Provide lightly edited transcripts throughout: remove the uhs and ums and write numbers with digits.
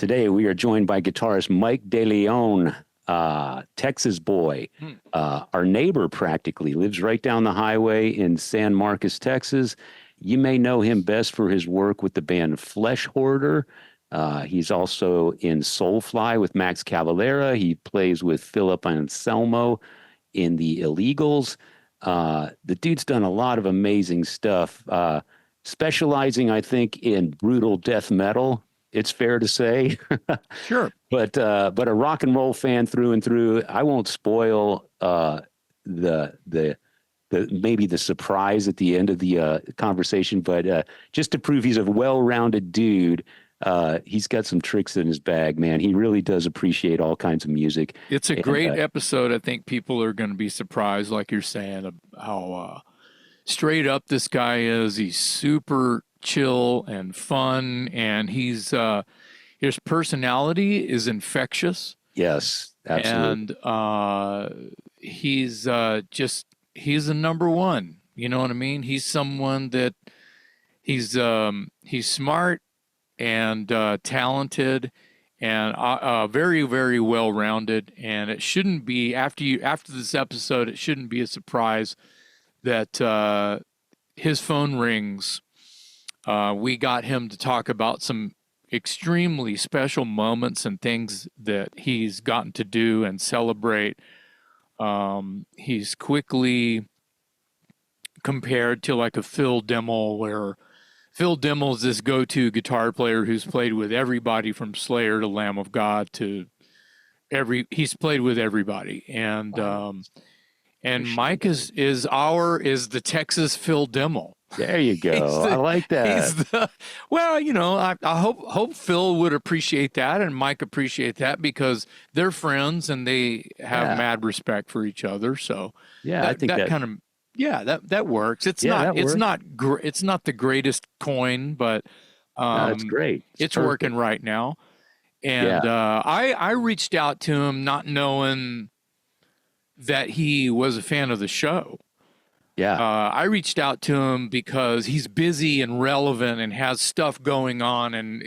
Today we are joined by guitarist Mike Deleon, Texas boy. Our neighbor practically lives right down the highway in San Marcos, Texas. You may know him best for his work with the band Flesh Hoarder. He's also in Soulfly with Max Cavalera. He plays with Philip Anselmo in the Illegals. The dude's done a lot of amazing stuff, specializing, I think, in brutal death metal. It's fair to say. Sure. But a rock and roll fan through and through. I won't spoil the maybe the surprise at the end of the conversation, but just to prove he's a well-rounded dude, he's got some tricks in his bag, man. He really does appreciate all kinds of music. It's a great episode. I think people are going to be surprised, like you're saying, of how straight up this guy is. He's super chill and fun, and his personality is infectious. Yes, absolutely. And he's a number one. You know what I mean? He's someone that he's smart and talented and very, very well-rounded. And it shouldn't be after this episode, it shouldn't be a surprise that his phone rings. We got him to talk about some extremely special moments and things that he's gotten to do and celebrate. He's quickly compared to like a Phil Demmel, where Phil Demmel's this go-to guitar player who's played with everybody from Slayer to Lamb of God to he's played with everybody. And Wow. And Mike is the Texas Phil Demmel. There you go. I like that. Well, you know, I hope Phil would appreciate that and Mike appreciate that, because they're friends and they have mad respect for each other. So yeah, I think that kind of that works. It's not the greatest coin, but it's great. It's working right now. And I reached out to him not knowing that he was a fan of the show. Yeah. I reached out to him because he's busy and relevant and has stuff going on, and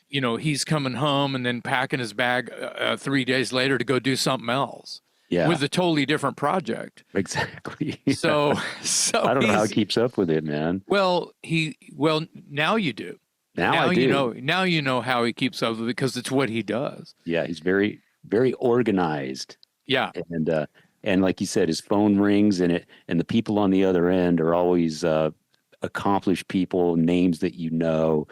you know, he's coming home and then packing his bag 3 days later to go do something else. Yeah. With a totally different project. Exactly. So I don't know how he keeps up with it, man. Well, now you do. Now I do. Now you know how he keeps up with it, because it's what he does. Yeah, he's very, very organized. Yeah. And like you said, his phone rings and the people on the other end are always accomplished people, names that you know.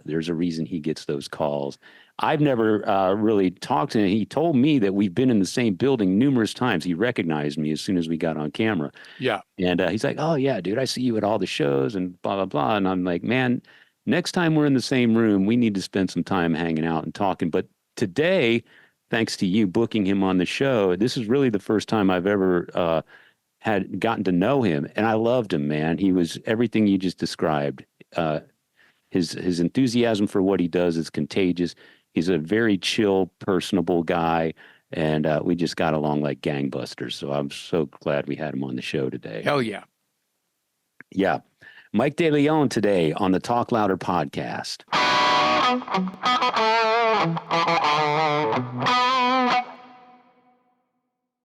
There's a reason he gets those calls. I've never really talked to him. He told me that we've been in the same building numerous times. He recognized me as soon as we got on camera. Yeah. And he's like, "Oh yeah, dude, I see you at all the shows and blah, blah, blah." And I'm like, "Man, next time we're in the same room, we need to spend some time hanging out and talking." But today, thanks to you booking him on the show, this is really the first time I've ever had gotten to know him. And I loved him, man. He was everything you just described. His enthusiasm for what he does is contagious. He's a very chill, personable guy. And we just got along like gangbusters. So I'm so glad we had him on the show today. Hell yeah. Yeah. Mike Deleon today on the Talk Louder podcast.